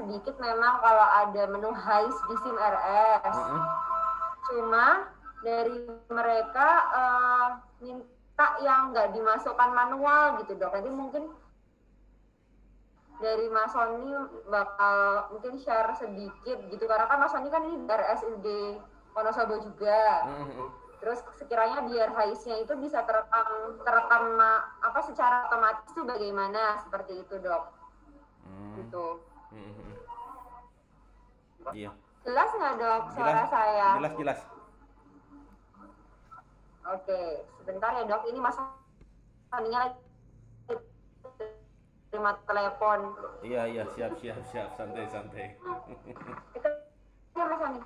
sedikit memang kalau ada menu HAIS di SIM RS. Cuma dari mereka minta yang nggak dimasukkan manual gitu dok. Jadi mungkin dari Mas Sony bakal mungkin share sedikit gitu, karena kan Mas Sony kan ini dari RSUD Wonosobo juga. Terus sekiranya biar HAIS-nya itu bisa terekam apa secara otomatis itu bagaimana, seperti itu dok. Gitu. Iya. Jelas nggak dok suara saya? Jelas. Oke, sebentar ya dok. Ini Mas Sony-nya lagi terima telepon. Iya, siap, santai. Itu ya Mas Sony.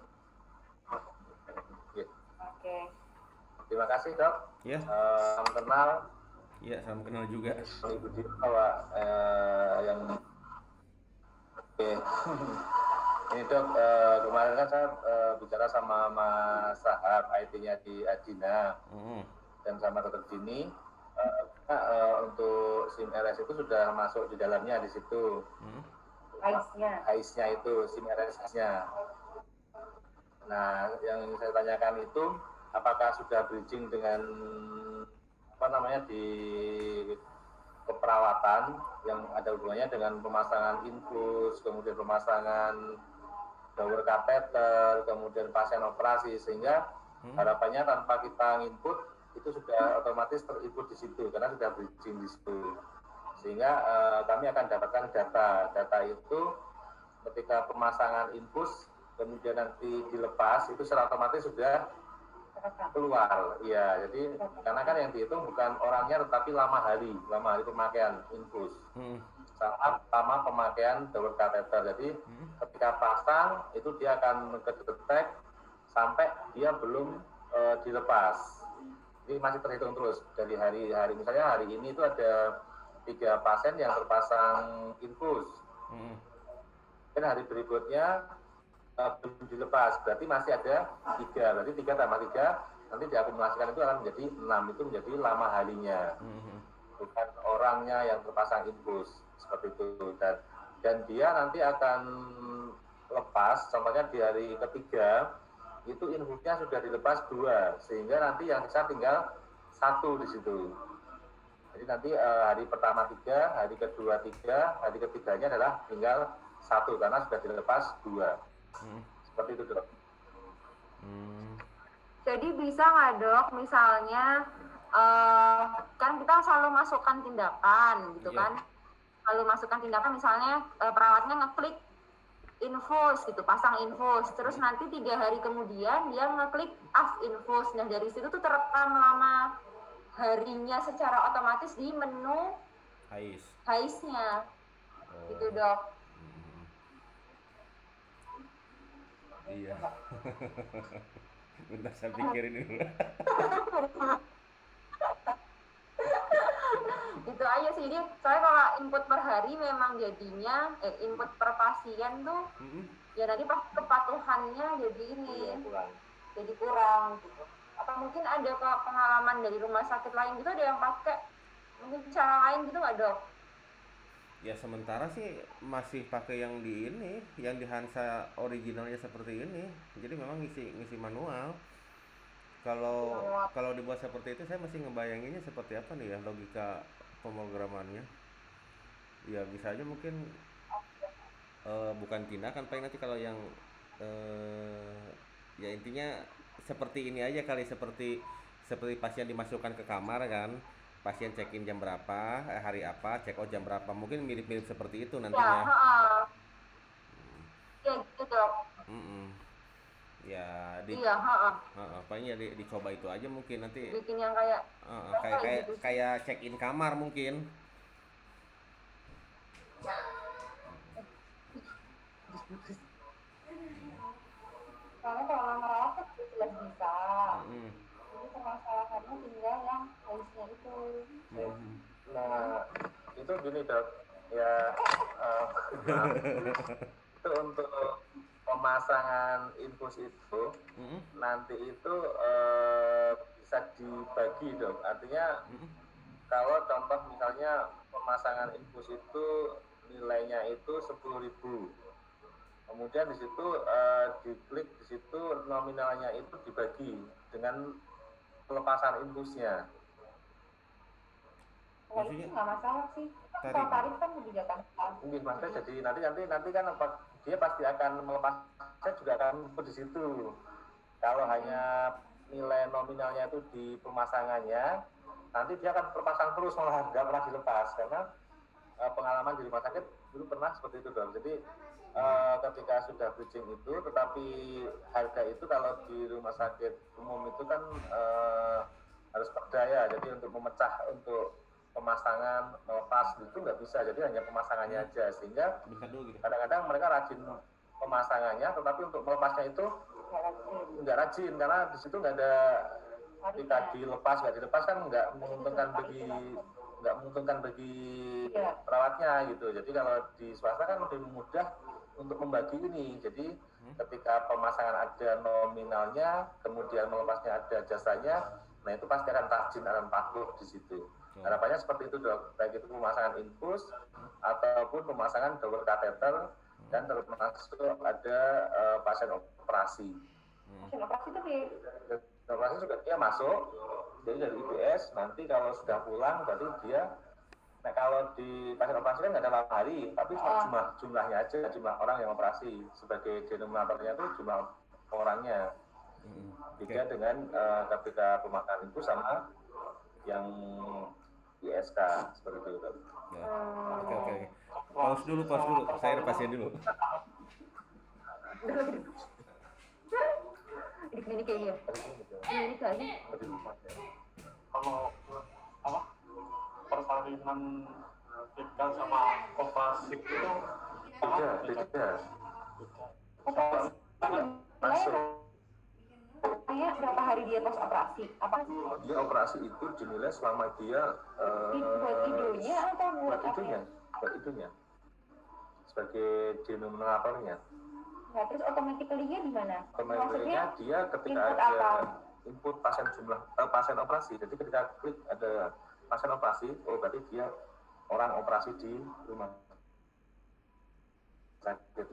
Ya. Oke. Terima kasih dok. Ya. Salam kenal. Iya, salam kenal juga. Ibu Dita yang oke. Ini dok, kemarin kan saya bicara sama Mas Sahab, IT-nya di Adina, dan sama Dr. Dini. Untuk SIM RS itu sudah masuk di dalamnya di situ. HAIS-nya itu SIM RS-nya. Nah, yang saya tanyakan itu apakah sudah bridging dengan di keperawatan yang ada hubungannya dengan pemasangan infus, kemudian pemasangan shower kateter, kemudian pasien operasi, sehingga harapannya tanpa kita input itu sudah otomatis terinput di situ karena sudah bridging di situ, sehingga kami akan dapatkan data itu ketika pemasangan infus kemudian nanti dilepas itu secara otomatis sudah keluar. Iya, jadi karena kan yang dihitung bukan orangnya tetapi lama hari pemakaian infus saat lama pemakaian shower kateter. Jadi ketika pasang itu dia akan kedetek sampai dia belum dilepas. Ini masih terhitung terus dari hari-hari. Misalnya hari ini itu ada 3 pasien yang terpasang infus. Dan hari berikutnya belum dilepas, berarti masih ada 3. Berarti 3 tambah 3 nanti diakumulasikan itu akan menjadi 6. Itu menjadi lama harinya. Bukan orangnya yang terpasang infus seperti itu. Dan dia nanti akan lepas, contohnya di hari ketiga itu infusnya sudah dilepas 2, sehingga nanti yang sisa tinggal 1 di situ. Jadi nanti hari pertama 3, hari kedua 3, hari ketiganya adalah tinggal 1 karena sudah dilepas 2. Seperti itu dok. Jadi bisa nggak dok, misalnya kan kita selalu masukkan tindakan gitu kan, selalu masukkan tindakan, misalnya perawatnya ngeklik infus gitu, pasang infus, terus nanti 3 hari kemudian dia ngeklik off infus. Nah dari situ tuh terekam lama harinya secara otomatis di menu HAIS-nya. Gitu dok. Iya. Bentar saya pikirin dulu. Itu aja sih dia. Soalnya kalau input per hari memang jadinya input per pasien tuh ya nanti pas kepatuhannya jadi jadi kurang gitu. Apa mungkin ada pengalaman dari rumah sakit lain gitu, ada yang pakai mungkin cara lain gitu nggak dok? Ya sementara sih masih pakai yang di ini, yang di Hansa originalnya seperti ini. Jadi memang ngisi manual. Kalau dibuat seperti itu saya masih ngebayanginnya seperti apa nih ya logika pemrogramannya. Ya bisa aja mungkin bukan tindakan, paling nanti kalau yang ya intinya seperti ini aja kali, seperti pasien dimasukkan ke kamar kan, pasien check in jam berapa, hari apa, check out jam berapa, mungkin mirip-mirip seperti itu nantinya. Ya gitu dok. Ya paling ya dicoba itu aja mungkin nanti bikin yang kayak kayak check in kamar mungkin. Karena kalau merawat itu jelas bisa. Jadi permasalahannya tinggal yang HAIS-nya itu. Nah itu gini dok, ya itu untuk pemasangan infus itu nanti itu bisa dibagi dok. Artinya kalau contoh misalnya pemasangan infus itu nilainya itu 10.000, Kemudian di situ diklik di situ nominalnya itu dibagi dengan pelepasan infusnya. Kalau itu nggak masalah sih. Tarik. Kalau tarif kan kebijakan. Mungkin maksudnya jadi nanti kan dia pasti akan melepasnya juga akan di situ. Kalau hanya nilai nominalnya itu di pemasangannya, nanti dia akan terpasang terus malah nggak pernah dilepas karena pengalaman di rumah sakit dulu pernah seperti itu dong. Jadi ketika sudah bridging itu, tetapi harga itu kalau di rumah sakit umum itu kan harus berdaya, jadi untuk memecah untuk pemasangan melepas itu nggak bisa, jadi hanya pemasangannya aja, sehingga kadang-kadang mereka rajin pemasangannya, tetapi untuk melepasnya itu nggak rajin karena di situ nggak ada ketika nggak dilepas kan nggak menguntungkan bagi perawatnya gitu. Jadi kalau di swasta kan lebih mudah untuk membagi ini. Jadi ketika pemasangan ada nominalnya, kemudian melepasnya ada jasanya, nah itu pasti akan rajin, akan patuh di situ. Harapannya seperti itu dok, baik itu pemasangan infus ataupun pemasangan dower kateter dan termasuk ada pasien operasi. Pasien operasi tapi operasi juga dia masuk, jadi dari IBS nanti kalau sudah pulang berarti dia, nah kalau di pasien operasi kan nggak ada 8 hari, tapi jumlahnya aja, jumlah orang yang operasi sebagai denominatornya itu jumlah orangnya. Beda dengan ketika pemakan itu sama yang ISK seperti itu. Ya. Oke. Pause dulu. Saya ada pasien dulu. Di klinik kayaknya. Klinik aja. Kalau persalinan ikan sama operasi itu beda. Masuk. Kayak berapa hari dia pos operasi? Apa sih? Dia operasi itu dinilai selama dia buat idonya atau buat itunya sebagai denominatornya. Nah, terus automatically-nya di mana? Maksudnya dia ketika ada input pasien operasi, jadi ketika klik ada pasien operasi, oh berarti dia orang operasi di rumah sakit.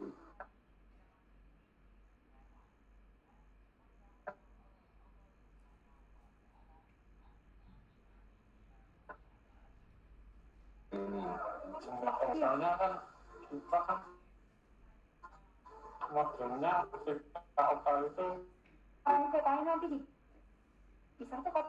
Misalnya kan kita kan modelnya ketika operasi itu saya tanya nanti di bisa tuh kok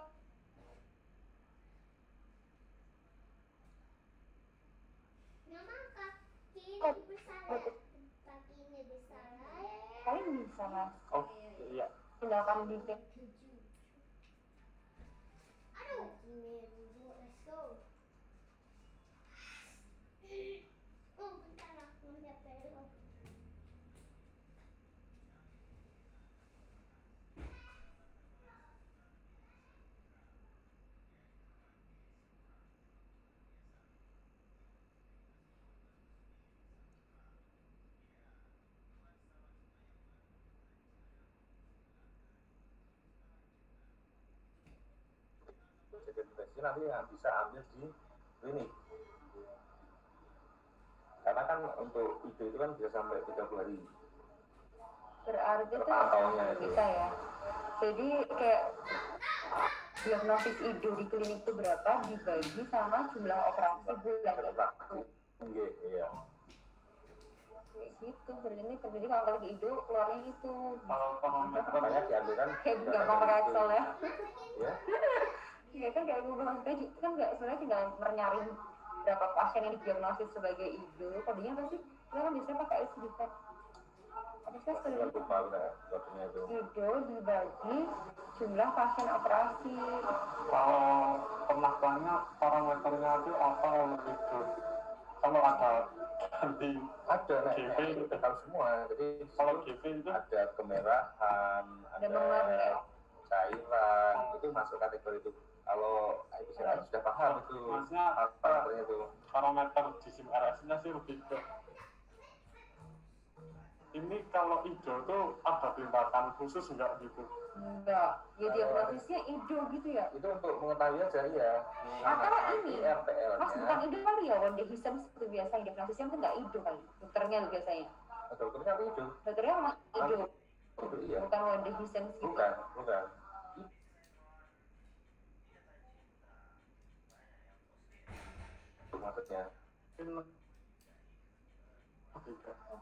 kalian bisa mas iya tinggalkan di Jadi nanti bisa ambil di klinik. Karena kan untuk itu kan bisa sampai 30 hari. Berarti itu itu bisa ya. Jadi kayak diagnosis IDO di klinik itu berapa dibagi sama jumlah operasi bulan. Iya. Gitu, berarti ini terjadi kalau lagi IDO keluarnya itu. Makanya diambil kan. Kayak gampang pakai Excel ya. Ya. Iya kan kayak Google Homepage itu kan nggak sebenarnya tinggal nyari berapa pasien yang didiagnosis sebagai IDO, kodenya pasti kita kan biasanya pakai SDK. Tapi saya sering IDO dibagi jumlah pasien operasi. kalau pernah tanya parameternya itu apa kalau itu kalau ada GP itu total semua. Jadi kalau GP itu ada kemerahan, ada cairan, itu masuk kategori itu. Kalau itu saya sudah paham itu maksudnya parameternya itu. parameter di SIM RS-nya sih lebih ke ini kalau IDO tuh ada tindakan khusus nggak gitu? Enggak, ya diagnosisnya IDO gitu ya. Itu untuk mengetahui aja ya. Atau ini RPL-nya. Mas bukan IDO kali ya, One Day History seperti biasa diagnosisnya itu nggak IDO kali, dokternya biasanya. dokternya nanti hijau. Dokternya masih hijau, Iya. bukan world deficiency gitu. Bukan. Maksudnya.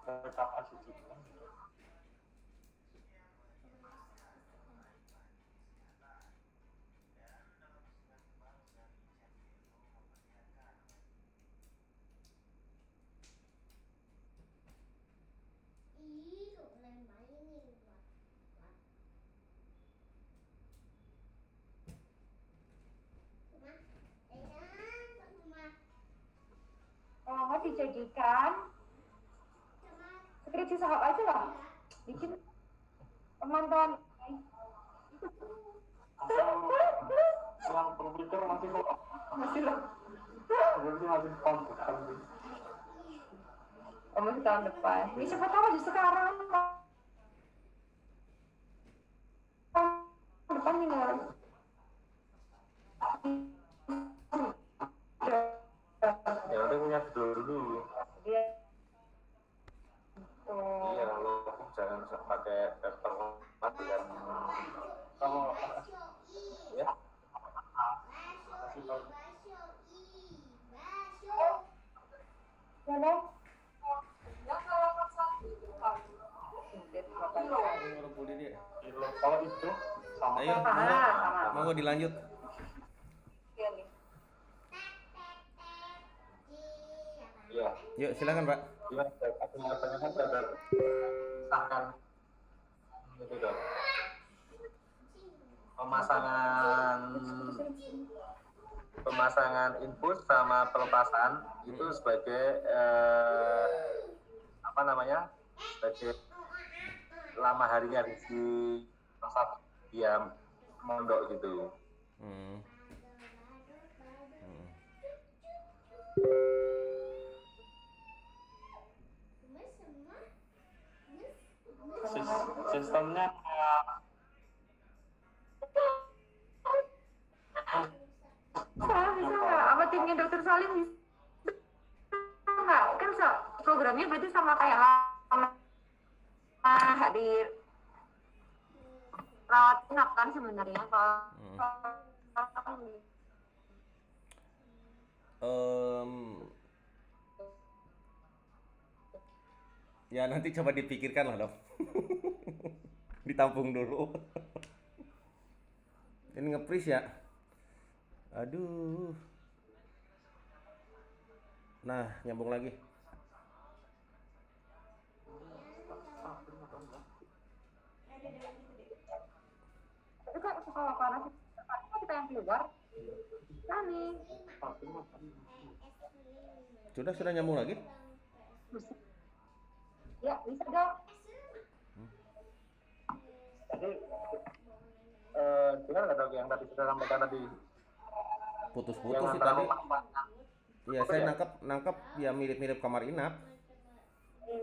Backup ACC. Kalau nggak dijadikan skripsi sahab aja lah, bikin pemantauan. Yang berpikir masih kok Masih lah. berarti masih konsisten sih. Oh, masih tahun depan. Ini siapa tahu aja sekarang. Tahun depan tinggal. Ya udah punya judul dulu. Iya. Iya, lo jangan pakai daftar mati kan. Kalau Ya. masih tahu Mana? kalau itu sama Ayo, Sama. mau dilanjut. Iya nih. Iya. Yuk, silakan Pak. Gimana? Aku mau tanyakan pada sahkan itu dong. Pemasangan infus sama pelepasan itu sebagai apa namanya, sebagai lama harinya di masa dia mondok gitu. Hmm. Hmm. sistemnya kayak Bisa nggak? Apa timnya dokter Salim bisa nggak? Kan programnya berarti sama kayak lama hadir rawat inap kan sebenarnya kalau Ya nanti coba dipikirkan lah dok. Ditampung dulu. Ini nge-freeze ya. Aduh. Nah, nyambung lagi. itu kan kalau karena kita yang keluar nah nih Sudah nyambung lagi? ya bisa dong. Jadi gimana dok yang tadi sudah sampaikan tadi? Putus-putus Yang sih antara tadi. rumah- Iya, saya nangkep ya mirip-mirip kamar inap.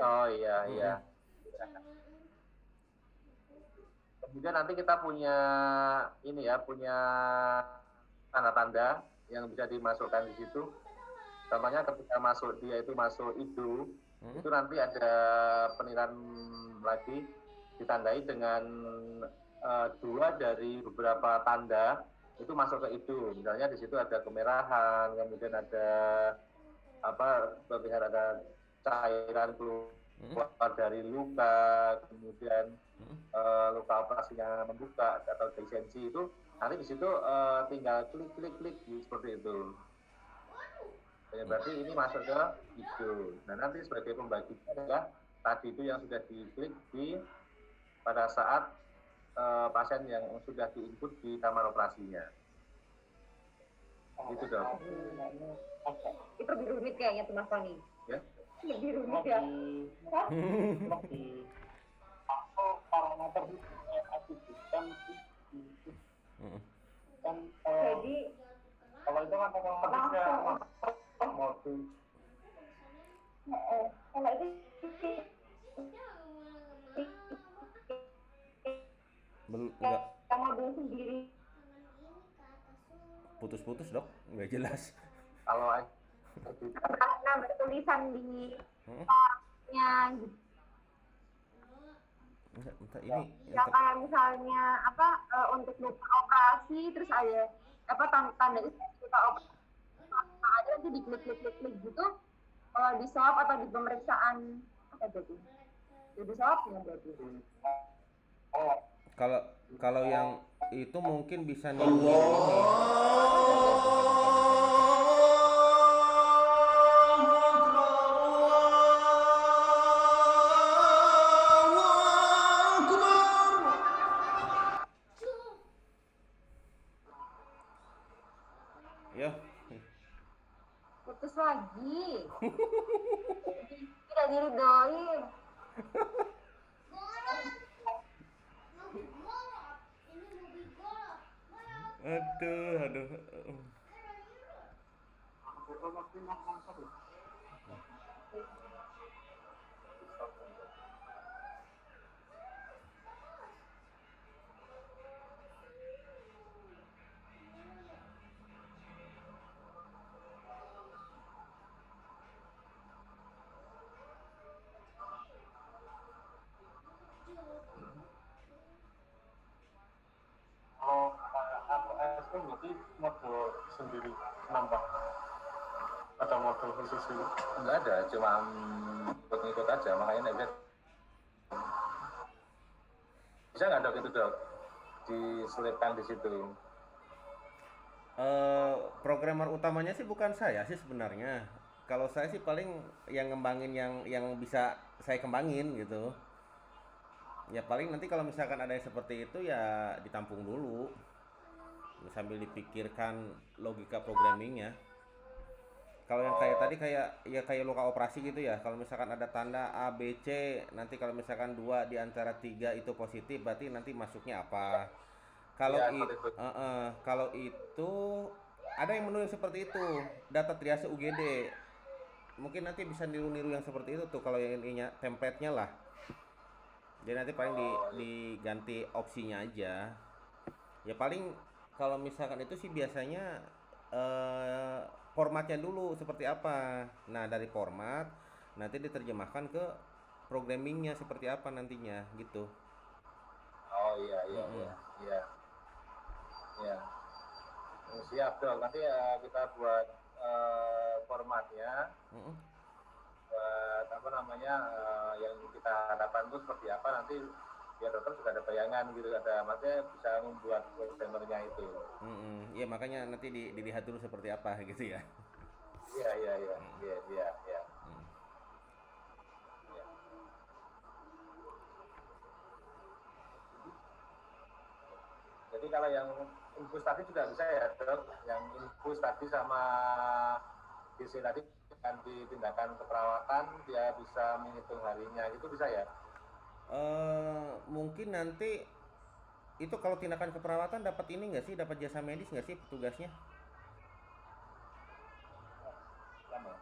Oh iya. Kemudian nanti kita punya ini ya, punya tanda-tanda yang bisa dimasukkan di situ. Contohnya ketika dia itu masuk IDU, itu nanti ada penilaian lagi ditandai dengan 2 dari beberapa tanda itu masuk ke IDU. Misalnya di situ ada kemerahan, kemudian ada terlihat ada cairan keluar dari luka, kemudian luka operasinya membuka atau disensi itu nanti di situ tinggal klik seperti itu. Ya, berarti ini masuk ke hidung. Nah nanti sebagai pembaginya adalah tadi itu yang sudah diklik pada saat pasien yang sudah diinput di kamar operasinya. Itu dong. Itu lebih rumit kayaknya tuh Mas Tony. Ya. Lebih rumit ya. lebih atau parameter kan kan Jadi kalau itu kan otomatisnya modul kalau itu Enggak, yang modul sendiri putus-putus dok, nggak jelas. Kalau karena bertulisan di nya gitu. Bentar, Ya, ini ya kayak misalnya untuk buka operasi terus ada tanda buka operasi ada nanti di klik gitu di swab atau di pemeriksaan apa itu? Di swab ya berarti. Oh, kalau kalau yang itu mungkin bisa niru-niru ini. Ya, Putus lagi. Tidak diridoin. aduh. itu masih masuk. Kalau kayak APS kan berarti model sendiri nambah. Ada model khusus gitu. Enggak ada, cuma ikut-ikut aja, makanya nggak bisa nggak dok itu dok diselipkan di situ. Programmer utamanya sih bukan saya sih sebenarnya. Kalau saya sih paling yang ngembangin yang bisa saya kembangin gitu. Ya paling nanti kalau misalkan ada yang seperti itu ya ditampung dulu sambil dipikirkan logika programmingnya. Kalau yang kayak tadi kayak luka operasi gitu ya. Kalau misalkan ada tanda A, B, C, nanti kalau misalkan 2 di antara 3 itu positif, berarti nanti masuknya apa? Kalau Ya, it, seperti itu. kalau itu ada yang menulis seperti itu, data triase UGD. Mungkin nanti bisa niru-niru yang seperti itu tuh kalau yang ininya template-nya lah. Jadi nanti paling Oh, iya. diganti opsinya aja. Ya paling kalau misalkan itu sih biasanya eh, formatnya dulu seperti apa. Nah, dari format nanti diterjemahkan ke programmingnya seperti apa nantinya gitu. Oh iya iya Mm-mm. iya iya iya. Siap dok. Nanti kita buat formatnya, Mm-mm. buat apa namanya yang kita harapkan itu seperti apa nanti biar dokter juga ada bayangan gitu, ada maksudnya bisa membuat programmernya itu. Mm-mm. Ya makanya nanti dilihat dulu seperti apa gitu ya. Iya iya iya iya iya iya. Mm. Iya. Jadi kalau yang infus tadi juga bisa ya dok, yang infus tadi sama gizi tadi kan di tindakan keperawatan dia bisa menghitung harinya itu bisa ya. Mungkin nanti itu kalau tindakan keperawatan dapat ini nggak sih, dapat jasa medis nggak sih petugasnya? Sama.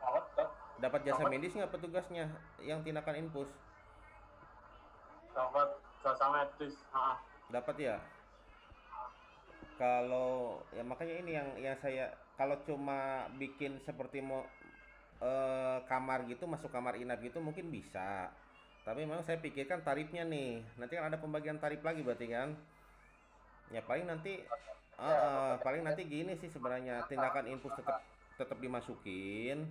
Awet dok, Dapat jasa Dapat medis nggak petugasnya yang tindakan infus? dapat jasa medis. Dapat ya. Kalau ya makanya ini yang saya kalau cuma bikin seperti mau kamar gitu, masuk kamar inap gitu mungkin bisa. Tapi memang saya pikirkan tarifnya nih. Nanti kan ada pembagian tarif lagi berarti kan. Ya paling nanti ya paling pokoknya nanti gini sih sebenarnya tindakan infus tetap tetap dimasukin.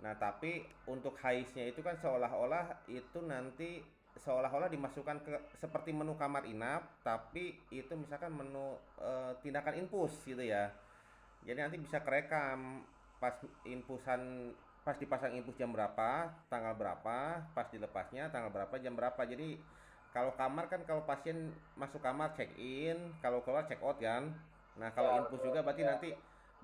Nah, tapi untuk haiznya itu kan seolah-olah itu nanti seolah-olah dimasukkan ke seperti menu kamar inap, tapi itu misalkan menu tindakan infus gitu ya. Jadi nanti bisa kerekam pas infusan pas dipasang infus jam berapa, tanggal berapa, pas dilepasnya tanggal berapa, jam berapa. Jadi kalau kamar kan kalau pasien masuk kamar check in, kalau keluar check out kan. Nah, kalau infus juga berarti ya nanti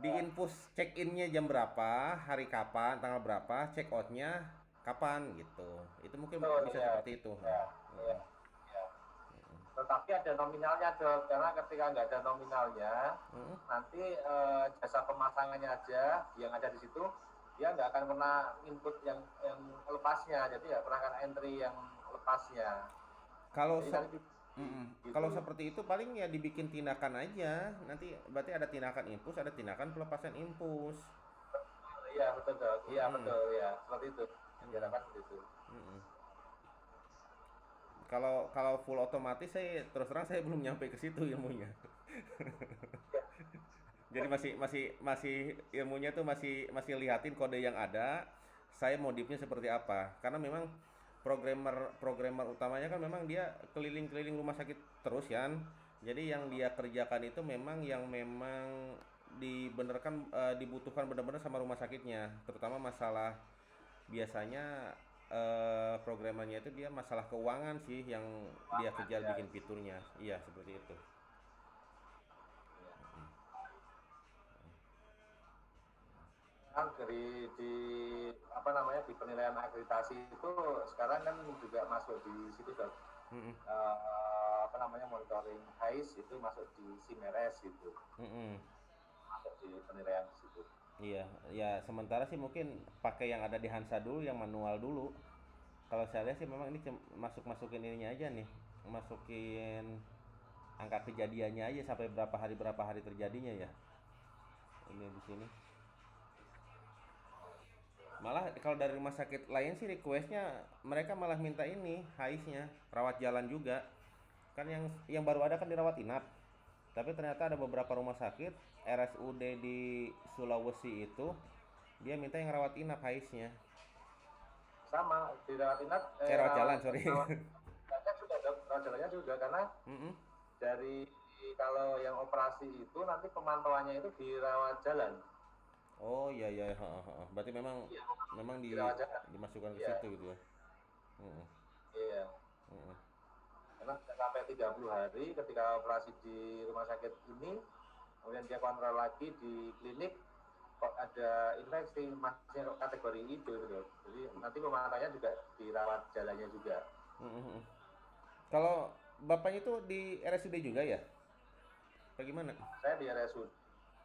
di infus check innya jam berapa, hari kapan, tanggal berapa, check outnya kapan gitu. Itu mungkin betul bisa ya seperti itu. ya ya ya. Tetapi ada nominalnya dok, karena ketika nggak ada nominalnya Mm-mm. nanti jasa pemasangannya aja yang ada di situ dia nggak akan pernah input yang lepasnya, jadi ya pernah akan entry yang lepasnya. Kalau Jadi se- nanti Kalau gitu. seperti itu paling ya dibikin tindakan aja. Nanti berarti ada tindakan infus, ada tindakan pelepasan infus. Iya betul dok, iya Mm-mm. betul ya seperti itu yang Mm-mm. diharapkan seperti itu. Mm-mm. Kalau kalau full otomatis saya terus terang saya belum nyampe ke situ ilmunya. Jadi masih masih masih ilmunya tuh masih masih lihatin kode yang ada, saya modifnya seperti apa. Karena memang programmer programmer utamanya kan memang dia keliling-keliling rumah sakit terus kan. Jadi yang dia kerjakan itu memang yang memang dibenerkan dibutuhkan benar-benar sama rumah sakitnya, terutama masalah biasanya programmernya itu dia masalah keuangan sih yang dia kejar Ya, bikin fiturnya. Iya, seperti itu. kan dari di apa namanya di penilaian akreditasi itu sekarang kan juga masuk di situ dok. Mm-mm. Apa namanya monitoring HAIS itu masuk di SIMRS gitu, Mm-mm. masuk di penilaian di situ. Iya, ya sementara sih mungkin pakai yang ada di Hansa dulu, yang manual dulu. Kalau saya lihat sih memang ini masuk-masukin ininya aja nih, masukin angka kejadiannya aja sampai berapa hari terjadinya ya. Ini di sini. Malah kalau dari rumah sakit lain sih requestnya mereka malah minta ini HIS-nya, rawat jalan juga. Kan yang baru ada kan dirawat inap. Tapi ternyata ada beberapa rumah sakit RSUD di Sulawesi itu dia minta yang rawat inap HIS-nya. Sama di rawat inap, Rawat jalan, sorry. rawat jalannya juga dok, rawat jalannya juga karena Mm-mm. dari kalau yang operasi itu nanti pemantauannya itu di rawat jalan. Oh iya iya, ha, ha, ha. Berarti memang Iya, memang di rawat jalan. dimasukkan ke Iya, situ gitu ya. Mm-mm. iya. Mm-mm. Karena bisa sampai 30 hari ketika operasi di rumah sakit ini, kemudian dia kontrol lagi di klinik, kok ada infeksi masih kategori itu gitu. Jadi nanti pemantauannya juga dirawat jalannya juga. Mm-mm. Kalau bapaknya itu di RSUD juga ya? Bagaimana? Saya di RSUD,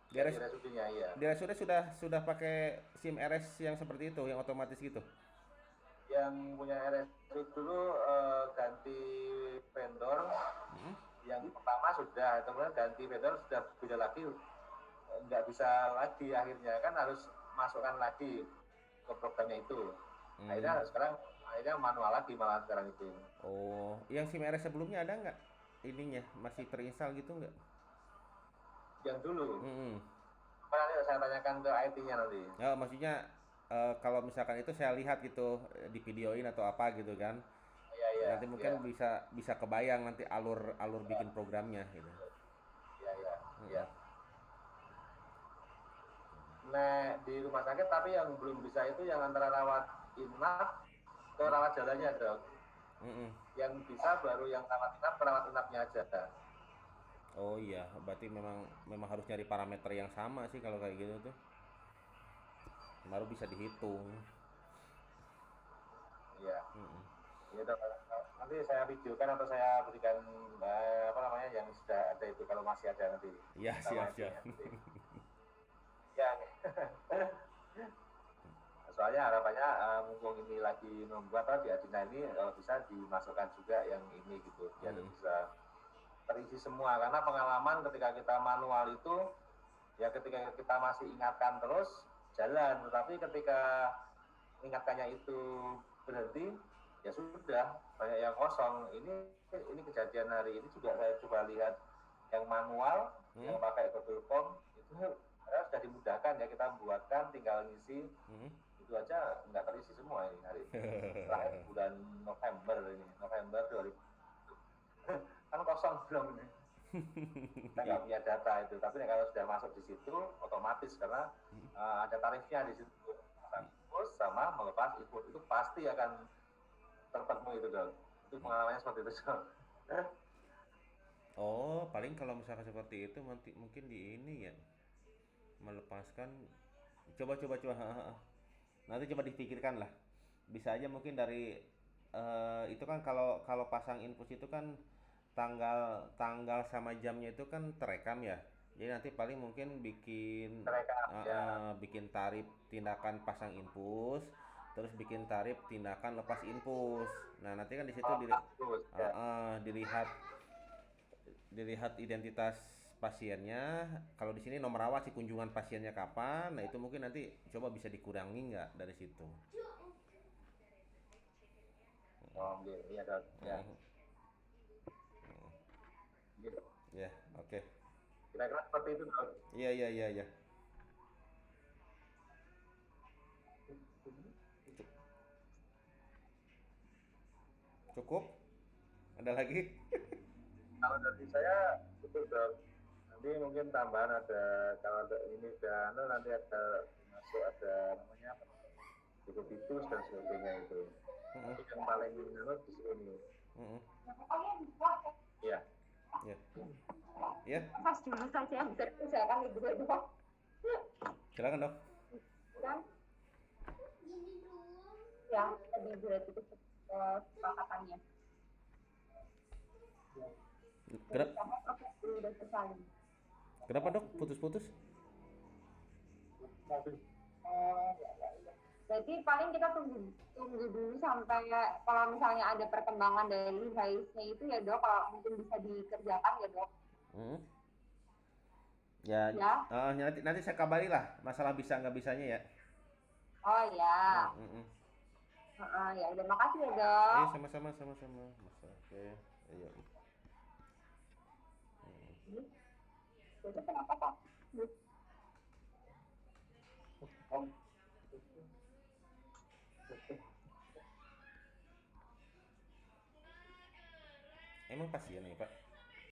Di saya di RS RSUD-nya iya. di RSUD sudah pakai SIM RS yang seperti itu, yang otomatis gitu. Yang punya RSUD dulu ganti vendor, Mm-mm. yang pertama sudah, kemudian ganti vendor sudah beda lagi, nggak bisa lagi akhirnya kan harus masukkan lagi ke programnya itu. Hmm. Akhirnya sekarang akhirnya manual lagi malah sekarang itu. Oh, yang SIM RS sebelumnya ada nggak? Ininya masih terinstall gitu nggak? Yang dulu, Mm-mm. nanti saya tanyakan ke IT-nya nanti. Ya, maksudnya kalau misalkan itu saya lihat gitu di videoin atau apa gitu kan. Iya iya Nanti iya mungkin bisa bisa kebayang nanti alur alur bikin programnya gitu. iya iya. Iya. Mm-mm. Nah di rumah sakit tapi yang belum bisa itu yang antara rawat inap ke rawat jalannya dok. Mm-mm. Yang bisa baru yang rawat inapnya aja. Oh iya, berarti memang memang harus nyari parameter yang sama sih kalau kayak gitu tuh. Baru bisa dihitung. Iya. Mm-mm. Ya dok. Nanti saya videokan atau saya berikan apa namanya yang sudah ada itu kalau masih ada nanti Iya, sama siap siap. IT-nya nanti. Ya. Soalnya harapannya mumpung ini lagi membuat apa di Adina ini kalau bisa dimasukkan juga yang ini gitu biar Mm-mm. bisa terisi semua karena pengalaman ketika kita manual itu ya ketika kita masih ingatkan terus jalan tetapi ketika ingatkannya itu berhenti ya sudah banyak yang kosong ini kejadian hari ini juga saya coba lihat yang manual Mm. yang pakai Google Form itu sudah dimudahkan ya kita buatkan tinggal ngisi Mm. itu aja nggak terisi semua ini hari terakhir bulan November 2000 kan kosong belum ini kita nggak punya data itu tapi kalau sudah masuk di situ otomatis karena ada tarifnya di situ terus sama melepas input itu pasti akan terpenuhi itu dong itu pengalamannya seperti itu dong. Oh, paling kalau misalkan seperti itu nanti mungkin di ini ya melepaskan coba. Ha, ha, ha. Nanti coba dipikirkan lah. Bisa aja mungkin dari itu kan kalau kalau pasang infus itu kan tanggal tanggal sama jamnya itu kan terekam ya. Jadi nanti paling mungkin bikin Mereka ya bikin tarif tindakan pasang infus, terus bikin tarif tindakan lepas infus. Nah, nanti kan di situ bagus ya dilihat dilihat identitas pasiennya. Kalau di sini nomor rawat si kunjungan pasiennya kapan. Nah, itu mungkin nanti coba bisa dikurangi nggak dari situ. oh iya dong ya Hmm. Ya, oke. Kira-kira seperti itu, Dok. Iya, iya, iya, iya. Cukup? Ada lagi? Kalau dari saya itu, Dok. Nanti mungkin tambahan ada, kalau ada ini dan nanti ada masuk ada namanya psikopitus dan sebagainya itu. Mm-mm. Tapi yang paling menurut di sini. Mm-mm. Iya. Ya. Ya, Pas dulu saja yang bisa dikerjakan ibu dok. silakan dok. Kan? Ya, tadi berarti itu kesepakatannya. Kenapa, Sama proses dulu udah selesai. kenapa dok? Putus-putus? Berarti paling kita tunggu dulu sampai kalau misalnya ada perkembangan dari haiznya itu ya dok, kalau mungkin bisa dikerjakan ya dok. Hmm. Ya, Ya. nanti saya kabari lah masalah bisa nggak bisanya ya. Oh ya. Mm-mm. Ya udah makasih ya dok. Sama-sama, sama-sama. Oke, ayo. Itu kenapa pak? Emang pasien nih pak?